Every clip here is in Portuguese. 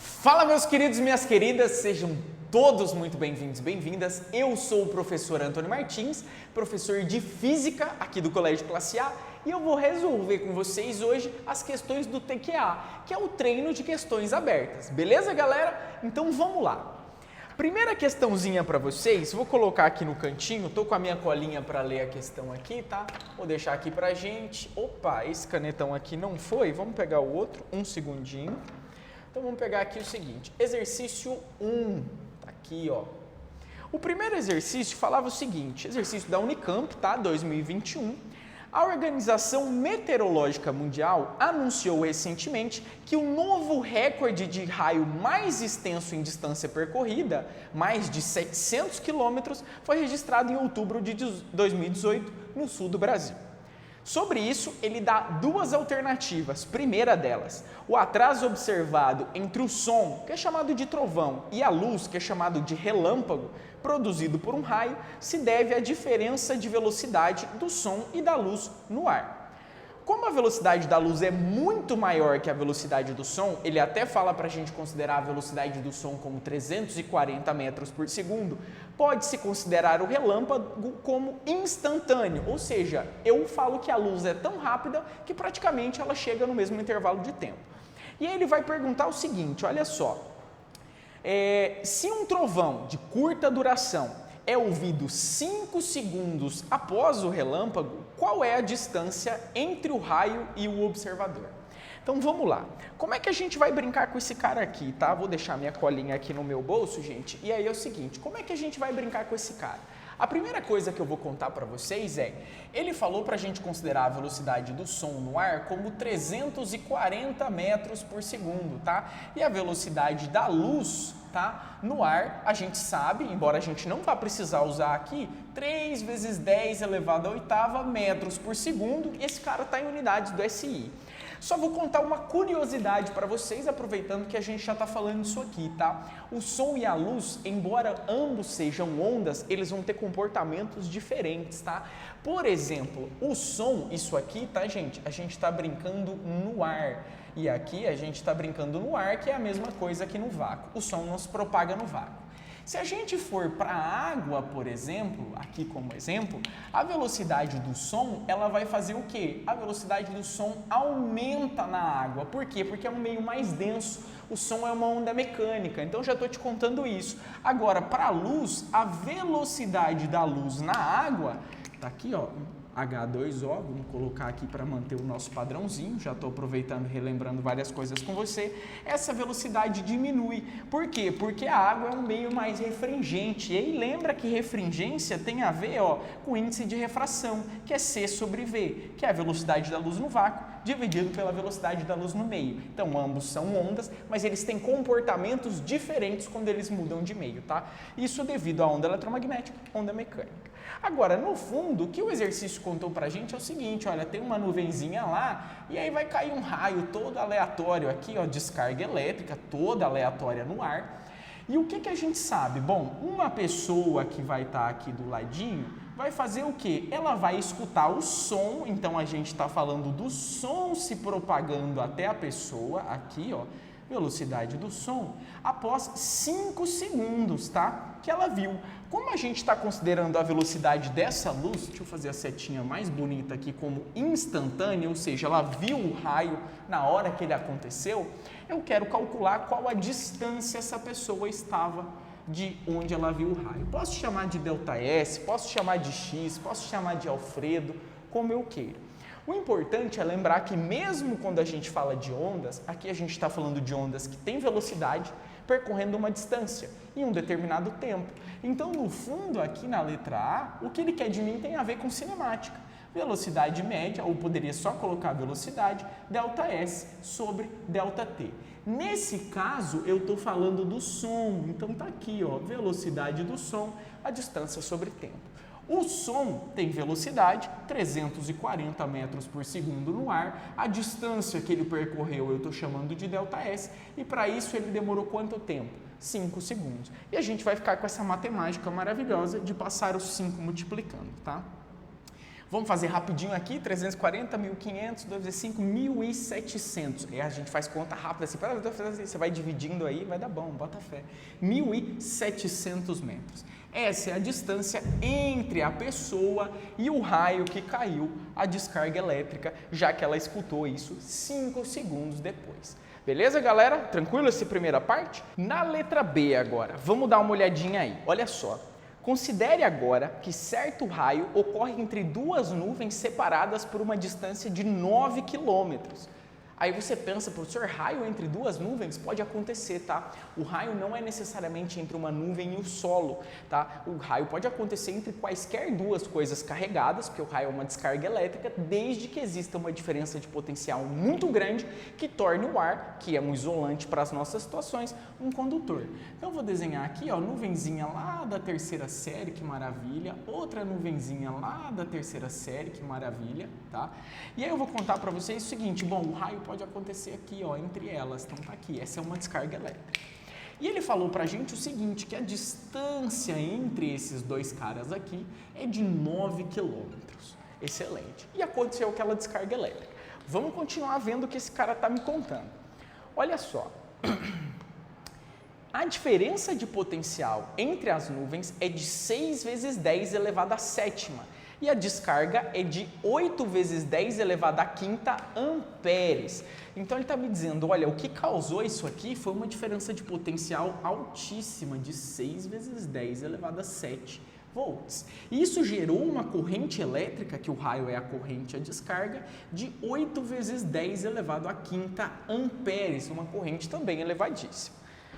Fala, meus queridos e minhas queridas, sejam todos muito bem-vindos e bem-vindas. Eu sou o professor Antônio Martins, professor de Física aqui do Colégio Classe A, e eu vou resolver com vocês hoje as questões do TQA, que é o treino de questões abertas. Beleza, galera? Então vamos lá. Primeira questãozinha para vocês, vou colocar aqui no cantinho, tô com a minha colinha para ler a questão aqui, tá? Vou deixar aqui pra gente. Opa, esse canetão aqui não foi, vamos pegar o outro, um segundinho. Então vamos pegar aqui o seguinte, exercício 1, tá aqui, ó. O primeiro exercício falava o seguinte, exercício da Unicamp, tá, 2021. A Organização Meteorológica Mundial anunciou recentemente que o novo recorde de raio mais extenso em distância percorrida, mais de 700 quilômetros, foi registrado em outubro de 2018 no sul do Brasil. Sobre isso, ele dá duas alternativas. Primeira delas, o atraso observado entre o som, que é chamado de trovão, e a luz, que é chamado de relâmpago, produzido por um raio, se deve à diferença de velocidade do som e da luz no ar. Como a velocidade da luz é muito maior que a velocidade do som, ele até fala para a gente considerar a velocidade do som como 340 metros por segundo, pode-se considerar o relâmpago como instantâneo, ou seja, eu falo que a luz é tão rápida que praticamente ela chega no mesmo intervalo de tempo. E aí ele vai perguntar o seguinte, olha só, se um trovão de curta duração é ouvido 5 segundos após o relâmpago, qual é a distância entre o raio e o observador? Então vamos lá. Como é que a gente vai brincar com esse cara aqui, tá? Vou deixar minha colinha aqui no meu bolso, gente. E aí é o seguinte, como é que a gente vai brincar com esse cara? A primeira coisa que eu vou contar para vocês ele falou para a gente considerar a velocidade do som no ar como 340 metros por segundo, tá? E a velocidade da luz, tá? No ar, a gente sabe, embora a gente não vá precisar usar aqui, 3 vezes 10 elevado à oitava metros por segundo, e esse cara está em unidades do SI. Só vou contar uma curiosidade para vocês, aproveitando que a gente já está falando isso aqui, tá? O som e a luz, embora ambos sejam ondas, eles vão ter comportamentos diferentes, tá? Por exemplo, o som, isso aqui, tá, gente? A gente está brincando no ar. E aqui a gente está brincando no ar, que é a mesma coisa que no vácuo. O som não se propaga no vácuo. Se a gente for para a água, por exemplo, aqui como exemplo, a velocidade do som, ela vai fazer o quê? A velocidade do som aumenta na água. Por quê? Porque é um meio mais denso. O som é uma onda mecânica, então já estou te contando isso. Agora, para a luz, a velocidade da luz na água, tá aqui, ó, H2O, vamos colocar aqui para manter o nosso padrãozinho, já estou aproveitando e relembrando várias coisas com você, essa velocidade diminui. Por quê? Porque a água é um meio mais refringente, e aí lembra que refringência tem a ver com índice de refração, que é C sobre V, que é a velocidade da luz no vácuo, dividido pela velocidade da luz no meio. Então ambos são ondas, mas eles têm comportamentos diferentes quando eles mudam de meio, tá? Isso devido à onda eletromagnética, onda mecânica. Agora, no fundo, o que o exercício contou pra gente é o seguinte, olha, tem uma nuvenzinha lá e aí vai cair um raio todo aleatório aqui, ó, descarga elétrica toda aleatória no ar. E o que a gente sabe? Bom, uma pessoa que vai estar aqui do ladinho vai fazer o quê? Ela vai escutar o som, então a gente está falando do som se propagando até a pessoa, aqui, ó, velocidade do som, após 5 segundos, tá? Que ela viu. Como a gente está considerando a velocidade dessa luz, deixa eu fazer a setinha mais bonita aqui como instantânea, ou seja, ela viu o raio na hora que ele aconteceu, eu quero calcular qual a distância essa pessoa estava de onde ela viu o raio. Posso chamar de ΔS, posso chamar de X, posso chamar de Alfredo, como eu queira. O importante é lembrar que mesmo quando a gente fala de ondas, aqui a gente está falando de ondas que têm velocidade percorrendo uma distância em um determinado tempo. Então, no fundo, aqui na letra A, o que ele quer de mim tem a ver com cinemática. Velocidade média, ou poderia só colocar velocidade, ΔS sobre ΔT. Nesse caso, eu estou falando do som, então está aqui, ó, velocidade do som, a distância sobre tempo. O som tem velocidade, 340 metros por segundo no ar, a distância que ele percorreu eu estou chamando de ΔS, e para isso ele demorou quanto tempo? 5 segundos. E a gente vai ficar com essa matemática maravilhosa de passar os 5 multiplicando, tá? Vamos fazer rapidinho aqui, 340, 1.500, 2 vezes 5, 1.700. E a gente faz conta rápida, assim, você vai dividindo aí, vai dar bom, bota fé. 1.700 metros. Essa é a distância entre a pessoa e o raio que caiu a descarga elétrica, já que ela escutou isso 5 segundos depois. Beleza, galera? Tranquilo essa primeira parte? Na letra B agora, vamos dar uma olhadinha aí. Olha só. Considere agora que certo raio ocorre entre duas nuvens separadas por uma distância de 9 quilômetros. Aí você pensa, professor, raio entre duas nuvens? Pode acontecer, tá? O raio não é necessariamente entre uma nuvem e o solo, tá? O raio pode acontecer entre quaisquer duas coisas carregadas, porque o raio é uma descarga elétrica, desde que exista uma diferença de potencial muito grande que torne o ar, que é um isolante para as nossas situações, um condutor. Então eu vou desenhar aqui, ó, nuvenzinha lá da terceira série, que maravilha, outra nuvenzinha lá da terceira série, que maravilha, tá? E aí eu vou contar para vocês o seguinte, bom, o raio pode acontecer aqui, ó, entre elas, então tá aqui, essa é uma descarga elétrica. E ele falou pra gente o seguinte, que a distância entre esses dois caras aqui é de 9 quilômetros. Excelente. E aconteceu aquela descarga elétrica. Vamos continuar vendo o que esse cara tá me contando. Olha só. A diferença de potencial entre as nuvens é de 6 vezes 10 elevado à sétima. E a descarga é de 8 vezes 10 elevado à quinta amperes. Então ele está me dizendo, olha, o que causou isso aqui foi uma diferença de potencial altíssima, de 6 vezes 10 elevado a 7 volts. E isso gerou uma corrente elétrica, que o raio é a corrente, a descarga, de 8 vezes 10 elevado à quinta amperes, uma corrente também elevadíssima.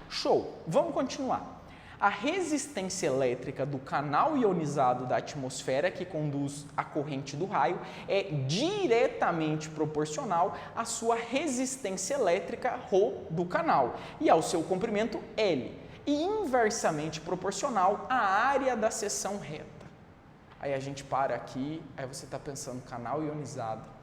Show! Vamos continuar. A resistência elétrica do canal ionizado da atmosfera que conduz a corrente do raio é diretamente proporcional à sua resistência elétrica ρ do canal e ao seu comprimento L, e inversamente proporcional à área da seção reta. Aí a gente para aqui, aí você está pensando, canal ionizado.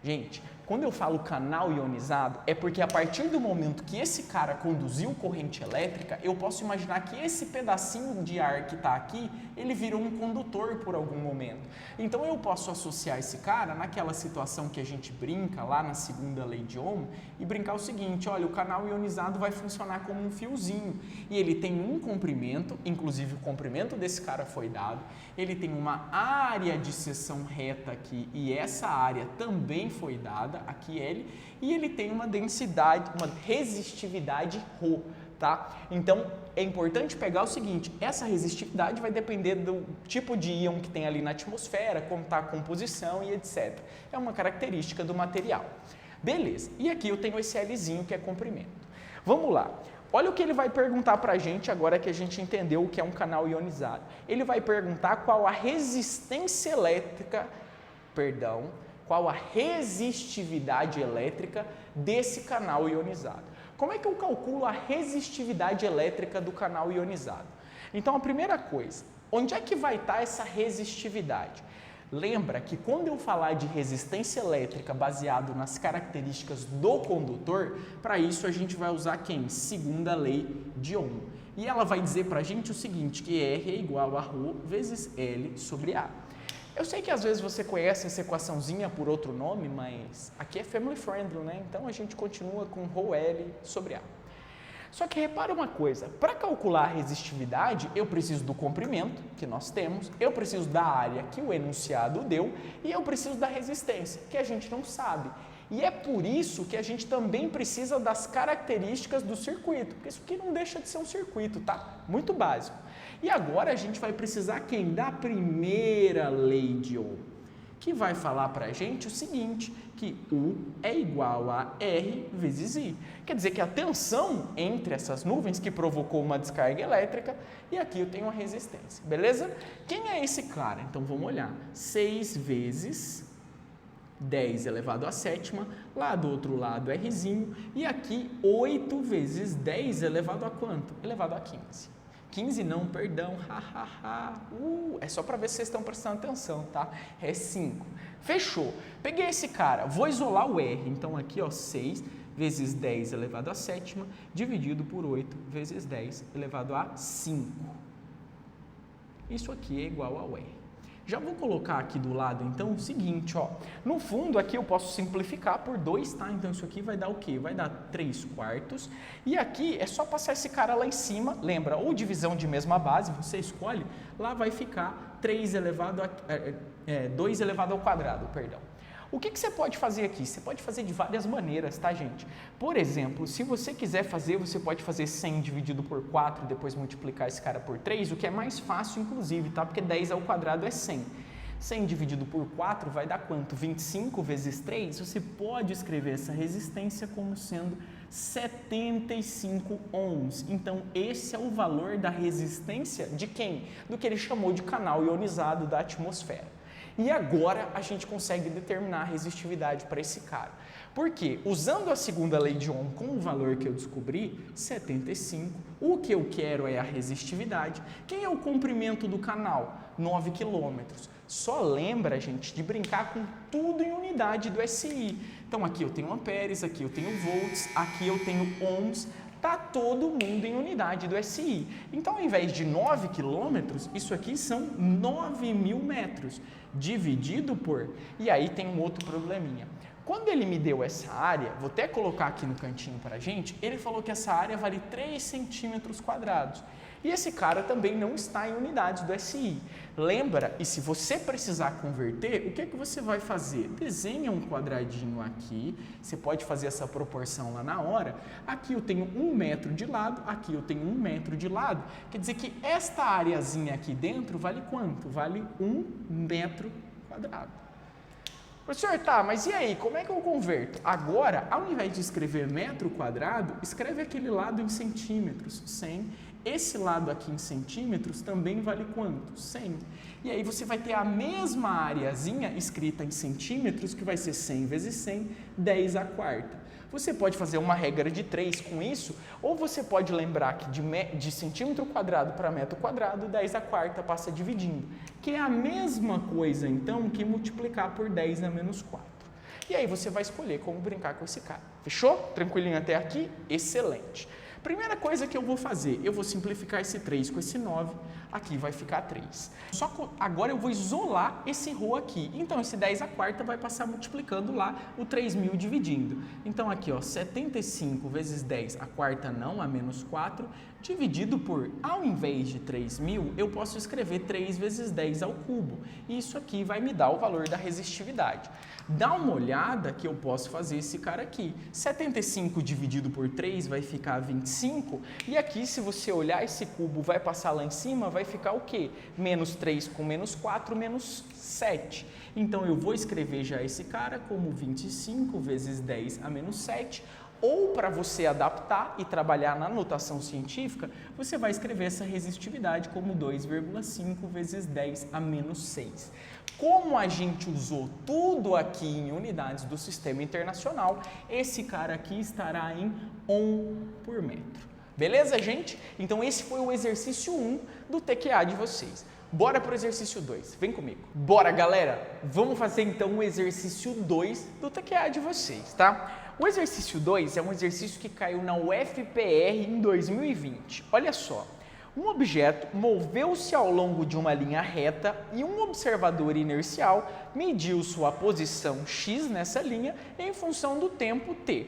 Gente, quando eu falo canal ionizado, é porque a partir do momento que esse cara conduziu corrente elétrica, eu posso imaginar que esse pedacinho de ar que está aqui, ele virou um condutor por algum momento. Então eu posso associar esse cara naquela situação que a gente brinca lá na segunda lei de Ohm e brincar o seguinte, olha, o canal ionizado vai funcionar como um fiozinho e ele tem um comprimento, inclusive o comprimento desse cara foi dado, ele tem uma área de seção reta aqui e essa área também foi dada, aqui L, e ele tem uma densidade, uma resistividade ρ, tá? Então, é importante pegar o seguinte, essa resistividade vai depender do tipo de íon que tem ali na atmosfera, como está a composição e etc. É uma característica do material. Beleza, e aqui eu tenho esse Lzinho que é comprimento. Vamos lá. Olha o que ele vai perguntar para a gente agora que a gente entendeu o que é um canal ionizado. Ele vai perguntar qual a resistência elétrica, qual a resistividade elétrica desse canal ionizado. Como é que eu calculo a resistividade elétrica do canal ionizado? Então, a primeira coisa, onde é que vai estar essa resistividade? Lembra que quando eu falar de resistência elétrica baseado nas características do condutor, para isso a gente vai usar quem? Segunda lei de Ohm. E ela vai dizer para a gente o seguinte, que R é igual a ρ vezes L sobre A. Eu sei que às vezes você conhece essa equaçãozinha por outro nome, mas aqui é family friendly, né? Então a gente continua com ρL sobre A. Só que repara uma coisa, para calcular a resistividade, eu preciso do comprimento, que nós temos, eu preciso da área que o enunciado deu e eu preciso da resistência, que a gente não sabe. E é por isso que a gente também precisa das características do circuito, porque isso aqui não deixa de ser um circuito, tá? Muito básico. E agora a gente vai precisar quem? Da primeira lei de Ohm, que vai falar para a gente o seguinte, que U é igual a R vezes I. Quer dizer que a tensão entre essas nuvens que provocou uma descarga elétrica, e aqui eu tenho a resistência, beleza? Quem é esse cara? Então vamos olhar. 6 vezes 10 elevado à sétima, lá do outro lado Rzinho, e aqui 8 vezes 10 elevado a quanto? Elevado a 15. 15 não, perdão, é só para ver se vocês estão prestando atenção, tá? É 5. Fechou. Peguei esse cara, vou isolar o R, então aqui ó, 6 vezes 10 elevado à sétima, dividido por 8 vezes 10 elevado a 5. Isso aqui é igual ao R. Já vou colocar aqui do lado, então, o seguinte, ó. No fundo, aqui eu posso simplificar por 2, tá? Então, isso aqui vai dar o quê? Vai dar 3/4. E aqui é só passar esse cara lá em cima, lembra? Ou divisão de mesma base, você escolhe, lá vai ficar 2 elevado ao quadrado, perdão. O que você pode fazer aqui? Você pode fazer de várias maneiras, tá, gente? Por exemplo, se você quiser fazer, você pode fazer 100 dividido por 4 e depois multiplicar esse cara por 3, o que é mais fácil, inclusive, tá? Porque 10 ao quadrado é 100. 100 dividido por 4 vai dar quanto? 25 vezes 3? Você pode escrever essa resistência como sendo 75 ohms. Então, esse é o valor da resistência de quem? Do que ele chamou de canal ionizado da atmosfera. E agora a gente consegue determinar a resistividade para esse cara. Por quê? Usando a segunda lei de Ohm com o valor que eu descobri, 75, o que eu quero é a resistividade. Quem é o comprimento do canal? 9 quilômetros. Só lembra, gente, de brincar com tudo em unidade do SI. Então aqui eu tenho amperes, aqui eu tenho volts, aqui eu tenho ohms. Está todo mundo em unidade do SI. Então, ao invés de 9 quilômetros, isso aqui são 9.000 metros, dividido por... E aí tem um outro probleminha. Quando ele me deu essa área, vou até colocar aqui no cantinho para a gente, ele falou que essa área vale 3 centímetros quadrados. E esse cara também não está em unidades do SI. Lembra? E se você precisar converter, o que é que você vai fazer? Desenha um quadradinho aqui, você pode fazer essa proporção lá na hora. Aqui eu tenho 1 metro de lado, aqui eu tenho 1 metro de lado. Quer dizer que esta areazinha aqui dentro vale quanto? Vale 1 metro quadrado. Professor, tá, mas e aí, como é que eu converto? Agora, ao invés de escrever metro quadrado, escreve aquele lado em centímetros, 100. Esse lado aqui em centímetros também vale quanto? 100. E aí você vai ter a mesma areazinha escrita em centímetros, que vai ser 100 vezes 100, 10 à quarta. Você pode fazer uma regra de 3 com isso, ou você pode lembrar que de centímetro quadrado para metro quadrado, 10 à quarta passa dividindo, que é a mesma coisa, então, que multiplicar por 10 na menos 4. E aí você vai escolher como brincar com esse cara. Fechou? Tranquilinho até aqui? Excelente. Primeira coisa que eu vou fazer, eu vou simplificar esse 3 com esse 9, aqui vai ficar 3. Só que agora eu vou isolar esse ρ aqui, então esse 10 à quarta vai passar multiplicando lá o 3.000 dividindo. Então aqui, ó, 75 vezes 10 à quarta não, a menos 4, dividido por, ao invés de 3.000, eu posso escrever 3 vezes 10 ao cubo. E isso aqui vai me dar o valor da resistividade. Dá uma olhada que eu posso fazer esse cara aqui. 75 dividido por 3 vai ficar 25. E aqui, se você olhar, esse cubo vai passar lá em cima, vai ficar o quê? Menos 3 com menos 4, menos 7. Então, eu vou escrever já esse cara como 25 vezes 10 a menos 7. Ou, para você adaptar e trabalhar na notação científica, você vai escrever essa resistividade como 2,5 vezes 10 a menos 6. Como a gente usou tudo aqui em unidades do Sistema Internacional, esse cara aqui estará em ohm por metro. Beleza, gente? Então, esse foi o exercício 1 do TQA de vocês. Bora para o exercício 2. Vem comigo. Bora, galera! Vamos fazer, então, o exercício 2 do TQA de vocês, tá? O exercício 2 é um exercício que caiu na UFPR em 2020. Olha só. Um objeto moveu-se ao longo de uma linha reta e um observador inercial mediu sua posição x nessa linha em função do tempo t,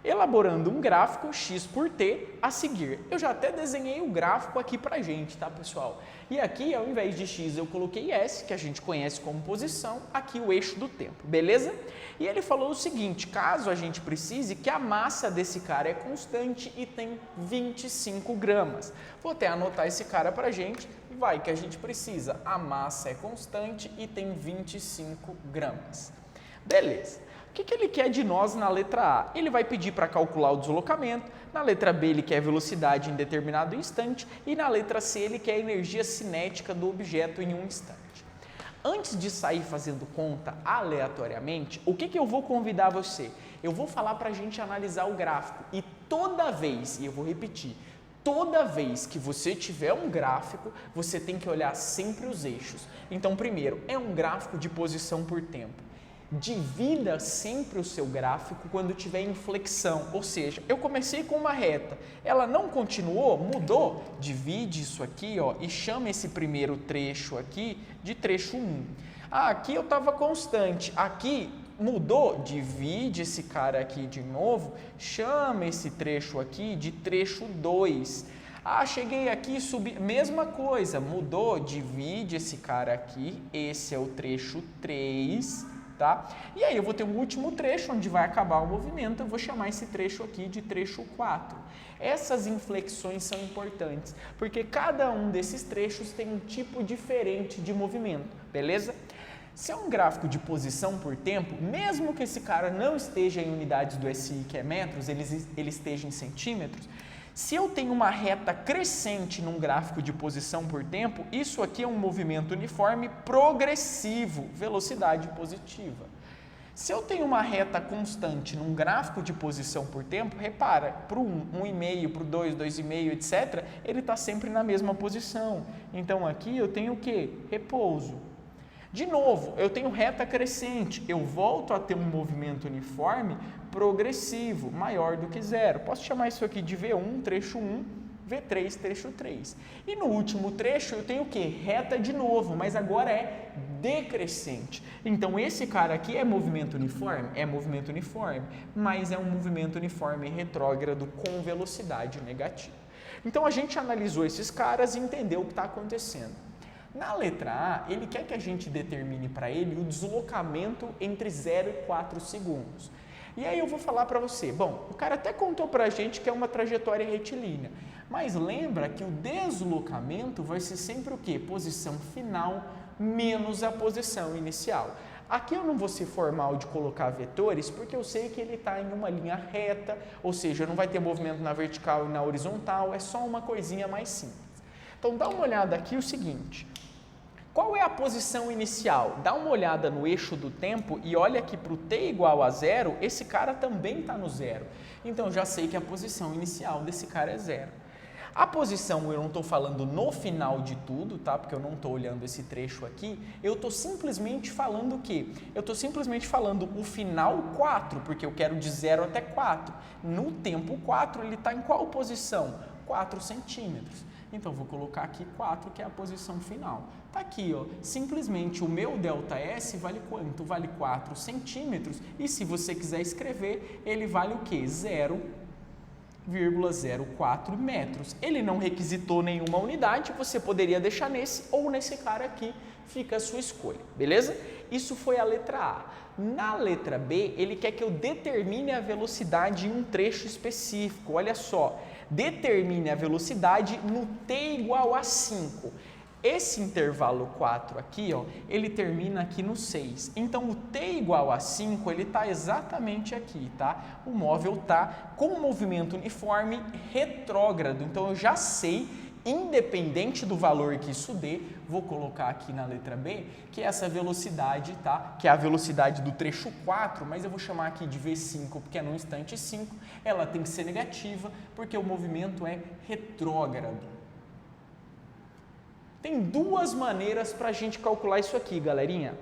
elaborando um gráfico x por t a seguir. Eu já até desenhei o gráfico aqui pra gente, tá, pessoal? E aqui, ao invés de x, eu coloquei s, que a gente conhece como posição, aqui o eixo do tempo, beleza? E ele falou o seguinte, caso a gente precise que a massa desse cara é constante e tem 25 gramas. Vou até anotar esse cara pra gente, vai que a gente precisa. A massa é constante e tem 25 gramas. Beleza. O que ele quer de nós na letra A? Ele vai pedir para calcular o deslocamento, na letra B ele quer a velocidade em determinado instante e na letra C ele quer a energia cinética do objeto em um instante. Antes de sair fazendo conta aleatoriamente, o que eu vou convidar você? Eu vou falar para a gente analisar o gráfico e toda vez, e eu vou repetir, toda vez que você tiver um gráfico, você tem que olhar sempre os eixos. Então, primeiro, é um gráfico de posição por tempo. Divida sempre o seu gráfico quando tiver inflexão, ou seja, eu comecei com uma reta, ela não continuou, mudou, divide isso aqui ó, e chama esse primeiro trecho aqui de trecho 1. Ah, aqui eu estava constante, aqui mudou, divide esse cara aqui de novo, chama esse trecho aqui de trecho 2. Ah, cheguei aqui, subi, mesma coisa, mudou, divide esse cara aqui, esse é o trecho 3. Tá? E aí eu vou ter um último trecho onde vai acabar o movimento, eu vou chamar esse trecho aqui de trecho 4. Essas inflexões são importantes, porque cada um desses trechos tem um tipo diferente de movimento, beleza? Se é um gráfico de posição por tempo, mesmo que esse cara não esteja em unidades do SI, que é metros, ele esteja em centímetros, se eu tenho uma reta crescente num gráfico de posição por tempo, isso aqui é um movimento uniforme progressivo, velocidade positiva. Se eu tenho uma reta constante num gráfico de posição por tempo, repara, para o 1, 1,5, para o 2, 2,5, etc., ele está sempre na mesma posição. Então aqui eu tenho o quê? Repouso. De novo, eu tenho reta crescente, eu volto a ter um movimento uniforme progressivo, maior do que zero. Posso chamar isso aqui de V1, trecho 1, V3, trecho 3. E no último trecho eu tenho o quê? Reta de novo, mas agora é decrescente. Então esse cara aqui é movimento uniforme? É movimento uniforme, mas é um movimento uniforme retrógrado com velocidade negativa. Então a gente analisou esses caras e entendeu o que está acontecendo. Na letra A, ele quer que a gente determine para ele o deslocamento entre 0 e 4 segundos. E aí eu vou falar para você, bom, o cara até contou para a gente que é uma trajetória retilínea, mas lembra que o deslocamento vai ser sempre o quê? Posição final menos a posição inicial. Aqui eu não vou ser formal de colocar vetores, porque eu sei que ele está em uma linha reta, ou seja, não vai ter movimento na vertical e na horizontal, é só uma coisinha mais simples. Então dá uma olhada aqui o seguinte, qual é a posição inicial? Dá uma olhada no eixo do tempo e olha aqui para o t igual a 0, esse cara também está no 0. Então, eu já sei que a posição inicial desse cara é 0. A posição, eu não estou falando no final de tudo, tá? Porque eu não estou olhando esse trecho aqui. Eu estou simplesmente falando o quê? Eu estou simplesmente falando o final 4, porque eu quero de 0 até 4. No tempo 4, ele está em qual posição? 4 centímetros. Então, vou colocar aqui 4, que é a posição final. Está aqui, ó, simplesmente o meu ΔS vale quanto? Vale 4 centímetros. E se você quiser escrever, ele vale o quê? 0,04 metros. Ele não requisitou nenhuma unidade, você poderia deixar nesse ou nesse cara aqui, fica a sua escolha, beleza? Isso foi a letra A. Na letra B, ele quer que eu determine a velocidade em um trecho específico, olha só. Determine a velocidade no t igual a 5. Esse intervalo 4 aqui, ó, ele termina aqui no 6. Então, o t igual a 5, ele está exatamente aqui, tá? O móvel está com um movimento uniforme retrógrado. Então, eu já sei, independente do valor que isso dê, vou colocar aqui na letra B, que essa velocidade, tá? Que é a velocidade do trecho 4, mas eu vou chamar aqui de V5, porque é no instante 5, ela tem que ser negativa, porque o movimento é retrógrado. Tem duas maneiras para a gente calcular isso aqui, galerinha.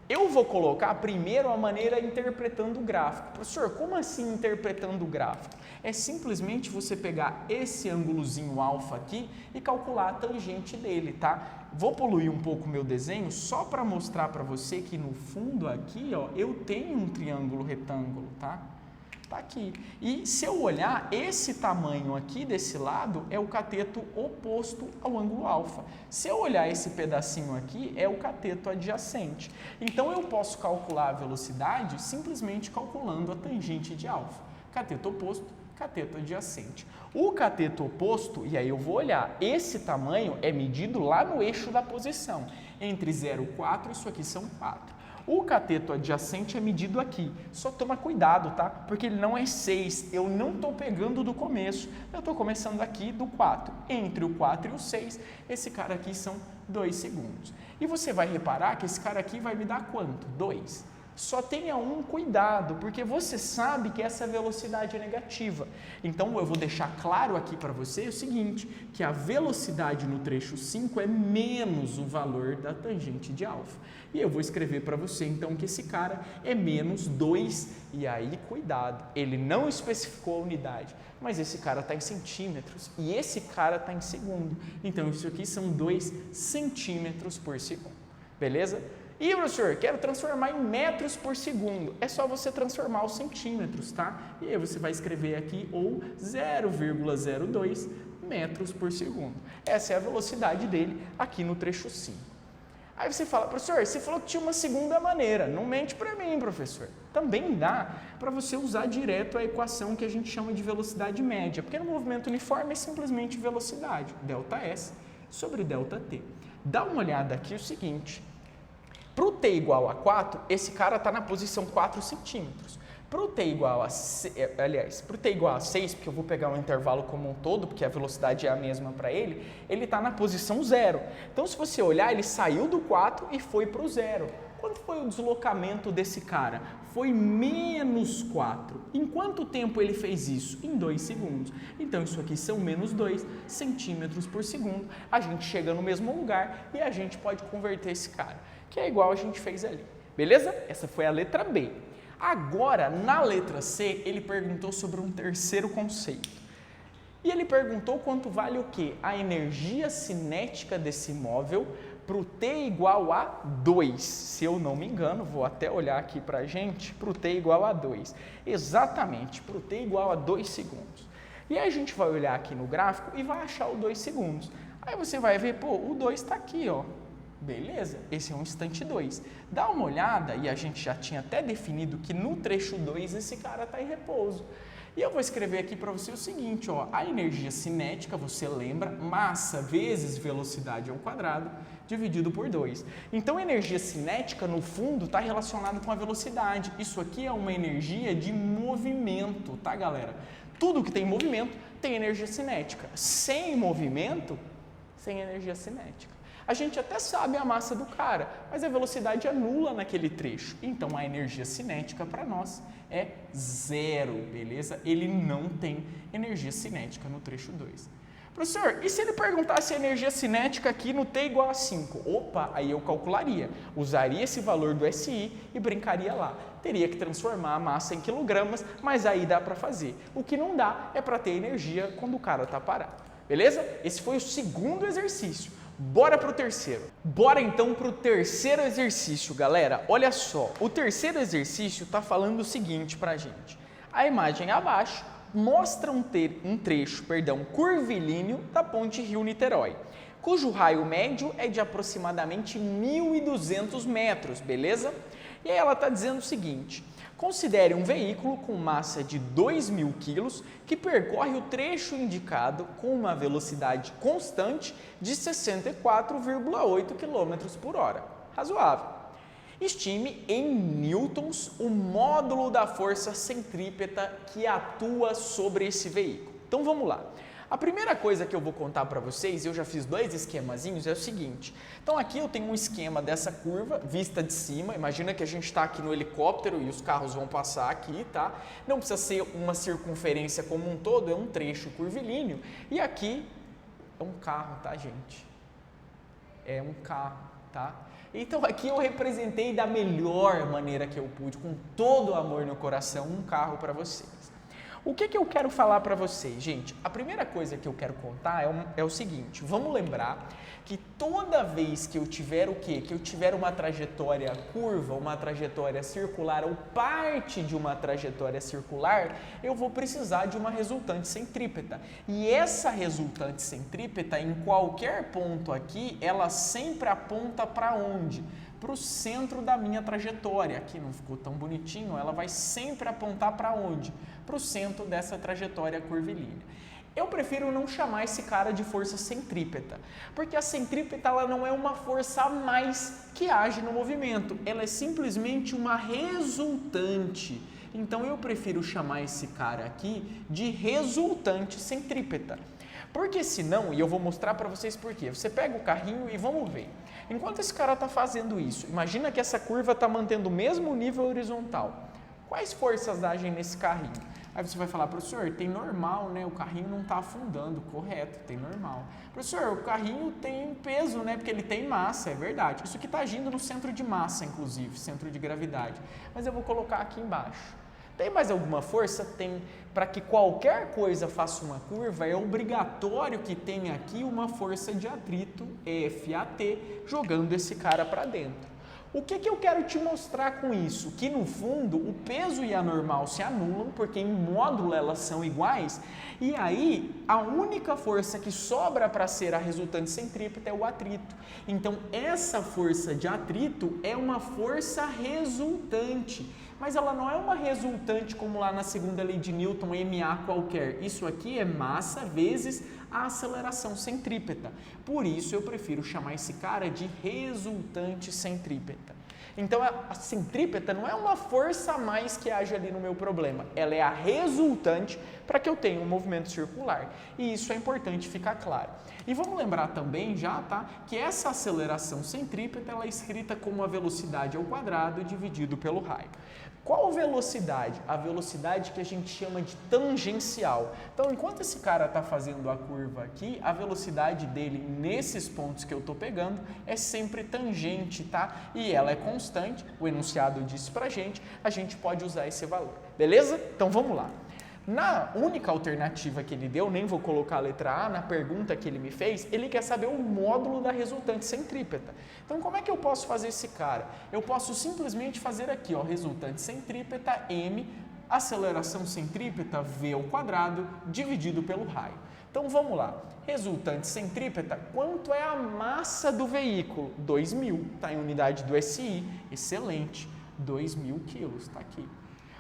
Eu vou colocar primeiro a maneira interpretando o gráfico. Professor, como assim interpretando o gráfico? É simplesmente você pegar esse ângulozinho alfa aqui e calcular a tangente dele, tá? Vou poluir um pouco o meu desenho só para mostrar para você que no fundo aqui, ó, eu tenho um triângulo retângulo, tá? Tá aqui. E se eu olhar, esse tamanho aqui desse lado é o cateto oposto ao ângulo alfa. Se eu olhar esse pedacinho aqui, é o cateto adjacente. Então, eu posso calcular a velocidade simplesmente calculando a tangente de alfa. Cateto oposto, cateto adjacente. O cateto oposto, e aí eu vou olhar, esse tamanho é medido lá no eixo da posição. Entre 0 e 4, isso aqui são 4. O cateto adjacente é medido aqui, só toma cuidado, tá? Porque ele não é 6, eu não estou pegando do começo, eu estou começando aqui do 4. Entre o 4 e o 6, esse cara aqui são 2 segundos. E você vai reparar que esse cara aqui vai me dar quanto? 2. Só tenha um cuidado, porque você sabe que essa velocidade é negativa. Então eu vou deixar claro aqui para você o seguinte, que a velocidade no trecho 5 é menos o valor da tangente de alfa. E eu vou escrever para você então que esse cara é menos 2, e aí cuidado, ele não especificou a unidade, mas esse cara está em centímetros e esse cara está em segundo. Então isso aqui são 2 centímetros por segundo, beleza? E, professor, quero transformar em metros por segundo. É só você transformar os centímetros, tá? E aí você vai escrever aqui ou 0,02 metros por segundo. Essa é a velocidade dele aqui no trecho 5. Aí você fala, professor, você falou que tinha uma segunda maneira. Não mente para mim, professor. Também dá para você usar direto a equação que a gente chama de velocidade média, porque no movimento uniforme é simplesmente velocidade, ΔS sobre ΔT. Dá uma olhada aqui o seguinte. Para o t igual a 4, esse cara está na posição 4 centímetros. Para o t igual a 6, para o t igual a 6, porque eu vou pegar um intervalo como um todo, porque a velocidade é a mesma para ele está na posição 0. Então, se você olhar, ele saiu do 4 e foi para o 0. Quanto foi o deslocamento desse cara? Foi menos 4. Em quanto tempo ele fez isso? Em 2 segundos. Então, isso aqui são menos 2 centímetros por segundo. A gente chega no mesmo lugar e a gente pode converter esse cara, que é igual a gente fez ali. Beleza? Essa foi a letra B. Agora, na letra C, ele perguntou sobre um terceiro conceito. E ele perguntou quanto vale o quê? A energia cinética desse móvel para o t igual a 2. Se eu não me engano, vou até olhar aqui para a gente, para o t igual a 2. Exatamente, para o t igual a 2 segundos. E aí a gente vai olhar aqui no gráfico e vai achar o 2 segundos. Aí você vai ver, pô, o 2 está aqui, ó. Beleza? Esse é um instante 2. Dá uma olhada, e a gente já tinha até definido que no trecho 2 esse cara está em repouso. E eu vou escrever aqui para você o seguinte, ó, a energia cinética, você lembra, massa vezes velocidade ao quadrado, dividido por 2. Então, a energia cinética, no fundo, está relacionada com a velocidade. Isso aqui é uma energia de movimento, tá, galera? Tudo que tem movimento tem energia cinética. Sem movimento, sem energia cinética. A gente até sabe a massa do cara, mas a velocidade é nula naquele trecho. Então, a energia cinética para nós é 0, beleza? Ele não tem energia cinética no trecho 2. Professor, e se ele perguntasse a energia cinética aqui no t igual a 5? Opa, aí eu calcularia, usaria esse valor do SI e brincaria lá. Teria que transformar a massa em quilogramas, mas aí dá para fazer. O que não dá é para ter energia quando o cara está parado. Beleza? Esse foi o segundo exercício. Bora para o terceiro. Bora então para o terceiro exercício, galera. Olha só, o terceiro exercício está falando o seguinte para a gente. A imagem abaixo mostra um trecho curvilíneo da ponte Rio-Niterói, cujo raio médio é de aproximadamente 1.200 metros, beleza? E aí ela está dizendo o seguinte. Considere um veículo com massa de 2.000 kg que percorre o trecho indicado com uma velocidade constante de 64,8 km por hora. Razoável. Estime em newtons o módulo da força centrípeta que atua sobre esse veículo. Então vamos lá. A primeira coisa que eu vou contar para vocês, eu já fiz 2 esquemazinhos, é o seguinte. Então aqui eu tenho um esquema dessa curva, vista de cima, imagina que a gente está aqui no helicóptero e os carros vão passar aqui, tá? Não precisa ser uma circunferência como um todo, é um trecho curvilíneo. E aqui é um carro, tá, gente? É um carro, tá? Então aqui eu representei da melhor maneira que eu pude, com todo o amor no coração, um carro para vocês. O que eu quero falar para vocês, gente? A primeira coisa que eu quero contar é o seguinte, vamos lembrar que toda vez que eu tiver o quê? Que eu tiver uma trajetória curva, uma trajetória circular ou parte de uma trajetória circular, eu vou precisar de uma resultante centrípeta. E essa resultante centrípeta, em qualquer ponto aqui, ela sempre aponta para onde? Para o centro da minha trajetória. Aqui não ficou tão bonitinho, ela vai sempre apontar para onde? Para o centro dessa trajetória curvilínea. Eu prefiro não chamar esse cara de força centrípeta, porque a centrípeta ela não é uma força a mais que age no movimento, ela é simplesmente uma resultante. Então eu prefiro chamar esse cara aqui de resultante centrípeta. Porque senão, e eu vou mostrar para vocês por quê, você pega o carrinho e vamos ver. enquanto esse cara está fazendo isso, imagina que essa curva está mantendo o mesmo nível horizontal. Quais forças agem nesse carrinho? Aí você vai falar, professor, tem normal, né? O carrinho não está afundando, correto, tem normal. Professor, o carrinho tem peso, né? Porque ele tem massa, é verdade. Isso aqui está agindo no centro de massa, inclusive, centro de gravidade. Mas eu vou colocar aqui embaixo. Tem mais alguma força? Tem. Para que qualquer coisa faça uma curva, é obrigatório que tenha aqui uma força de atrito, FAT, jogando esse cara para dentro. O que eu quero te mostrar com isso? Que no fundo o peso e a normal se anulam, porque em módulo elas são iguais, e aí a única força que sobra para ser a resultante centrípeta é o atrito. Então essa força de atrito é uma força resultante, mas ela não é uma resultante como lá na segunda lei de Newton, MA qualquer. Isso aqui é massa vezes a aceleração centrípeta. Por isso eu prefiro chamar esse cara de resultante centrípeta. Então a centrípeta não é uma força a mais que age ali no meu problema, ela é a resultante para que eu tenha um movimento circular. E isso é importante ficar claro. E vamos lembrar também já, tá, que essa aceleração centrípeta ela é escrita como a velocidade ao quadrado dividido pelo raio. Qual velocidade? A velocidade que a gente chama de tangencial. Então, enquanto esse cara está fazendo a curva aqui, a velocidade dele nesses pontos que eu estou pegando é sempre tangente, tá? E ela é constante, o enunciado disse pra gente, a gente pode usar esse valor, beleza? Então, vamos lá. Na única alternativa que ele deu, nem vou colocar a letra A, na pergunta que ele me fez, ele quer saber o módulo da resultante centrípeta. Então, como é que eu posso fazer esse cara? Eu posso simplesmente fazer aqui, ó, resultante centrípeta M, aceleração centrípeta V ao quadrado, dividido pelo raio. Então, vamos lá. Resultante centrípeta, quanto é a massa do veículo? 2.000, está em unidade do SI, excelente, 2.000 quilos, está aqui.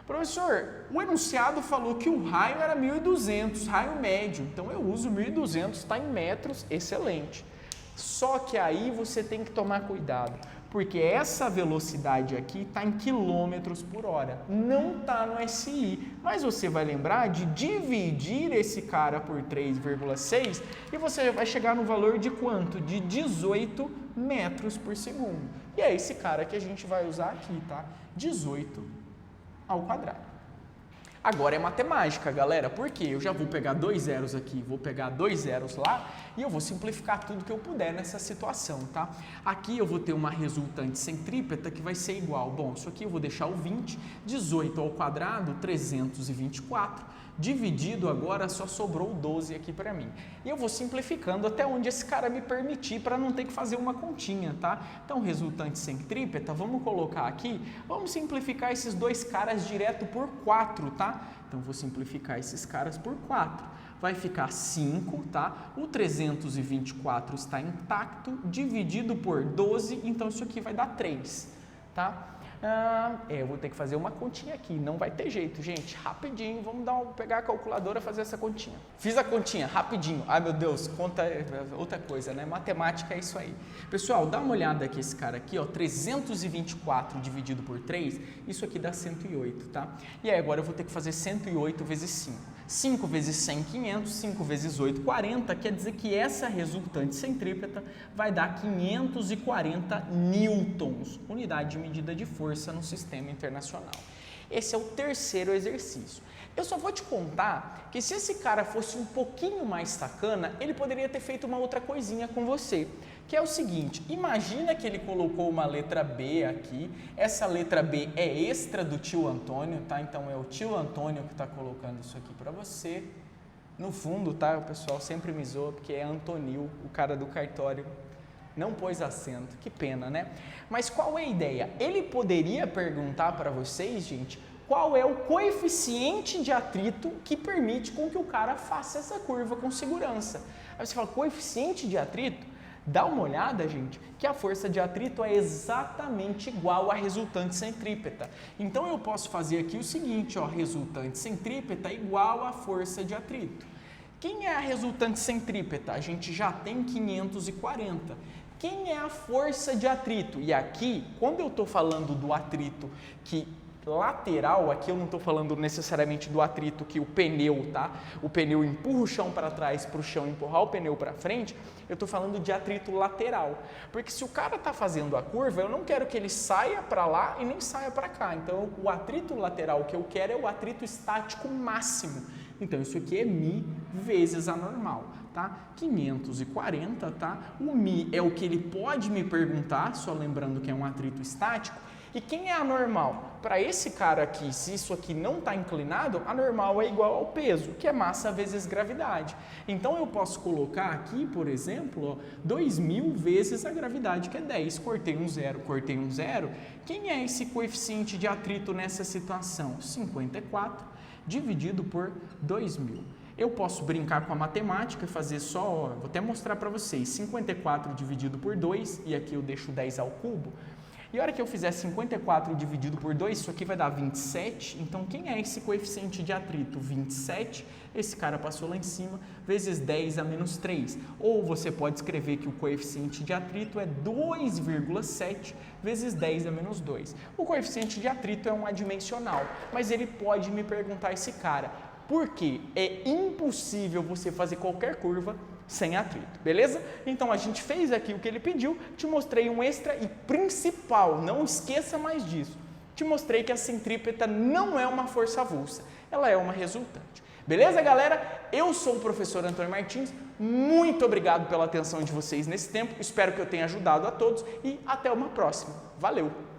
Professor, o enunciado falou que o raio era 1.200, raio médio, então eu uso 1.200, está em metros, excelente. Só que aí você tem que tomar cuidado, porque essa velocidade aqui está em quilômetros por hora, não está no SI. Mas você vai lembrar de dividir esse cara por 3,6 e você vai chegar no valor de quanto? De 18 metros por segundo. E é esse cara que a gente vai usar aqui, tá? 18 ao quadrado. Agora é matemática, galera, porque eu já vou pegar 2 zeros aqui, vou pegar 2 zeros lá e eu vou simplificar tudo que eu puder nessa situação, tá? Aqui eu vou ter uma resultante centrípeta que vai ser igual, bom, isso aqui eu vou deixar o 20, 18 ao quadrado, 324, dividido agora só sobrou 12 aqui para mim. E eu vou simplificando até onde esse cara me permitir para não ter que fazer uma continha, tá? Então, resultante centrípeta, vamos colocar aqui, vamos simplificar esses dois caras direto por 4, tá? Então, vou simplificar esses caras por 4. Vai ficar 5, tá? O 324 está intacto, dividido por 12, então isso aqui vai dar 3, tá? Eu vou ter que fazer uma continha aqui, não vai ter jeito, gente, rapidinho, vamos pegar a calculadora e fazer essa continha. Fiz a continha, rapidinho, ai meu Deus, conta outra coisa, né? Matemática é isso aí. Pessoal, dá uma olhada aqui, esse cara aqui, ó, 324 dividido por 3, isso aqui dá 108, tá? E aí agora eu vou ter que fazer 108 vezes 5. 5 vezes 100, 500, 5 vezes 8, 40, quer dizer que essa resultante centrípeta vai dar 540 newtons, unidade de medida de força no sistema internacional. Esse é o terceiro exercício. Eu só vou te contar que se esse cara fosse um pouquinho mais sacana, ele poderia ter feito uma outra coisinha com você, que é o seguinte, imagina que ele colocou uma letra B aqui, essa letra B é extra do tio Antônio, tá? Então é o tio Antônio que está colocando isso aqui para você. No fundo, tá? O pessoal sempre me zoa porque é Antonil, o cara do cartório. Não pôs acento, que pena, né? Mas qual é a ideia? Ele poderia perguntar para vocês, gente, qual é o coeficiente de atrito que permite com que o cara faça essa curva com segurança. Aí você fala, coeficiente de atrito? Dá uma olhada, gente, que a força de atrito é exatamente igual à resultante centrípeta. Então eu posso fazer aqui o seguinte, ó, resultante centrípeta igual à força de atrito. Quem é a resultante centrípeta? A gente já tem 540. Quem é a força de atrito? E aqui, quando eu estou falando do atrito que lateral, aqui eu não estou falando necessariamente do atrito que o pneu, tá? O pneu empurra o chão para trás para o chão empurrar o pneu para frente, eu estou falando de atrito lateral. Porque se o cara está fazendo a curva, eu não quero que ele saia para lá e nem saia para cá. Então, o atrito lateral que eu quero é o atrito estático máximo. Então, isso aqui é μ vezes a normal, tá? 540, tá? O μ é o que ele pode me perguntar, só lembrando que é um atrito estático. E quem é a normal? Para esse cara aqui, se isso aqui não está inclinado, a normal é igual ao peso, que é massa vezes gravidade. Então, eu posso colocar aqui, por exemplo, 2.000 vezes a gravidade, que é 10. Cortei um zero, cortei um zero. Quem é esse coeficiente de atrito nessa situação? 54 dividido por 2.000. Eu posso brincar com a matemática e fazer só, ó, vou até mostrar para vocês, 54 dividido por 2, e aqui eu deixo 10 ao cubo. E a hora que eu fizer 54 dividido por 2, isso aqui vai dar 27. Então, quem é esse coeficiente de atrito? 27, esse cara passou lá em cima, vezes 10 a menos 3. Ou você pode escrever que o coeficiente de atrito é 2,7 vezes 10 a menos 2. O coeficiente de atrito é um adimensional, mas ele pode me perguntar esse cara. Por quê? É impossível você fazer qualquer curva sem atrito, beleza? Então a gente fez aqui o que ele pediu, te mostrei um extra e principal, não esqueça mais disso. Te mostrei que a centrípeta não é uma força avulsa, ela é uma resultante. Beleza, galera? Eu sou o professor Antônio Martins, muito obrigado pela atenção de vocês nesse tempo, espero que eu tenha ajudado a todos e até uma próxima. Valeu!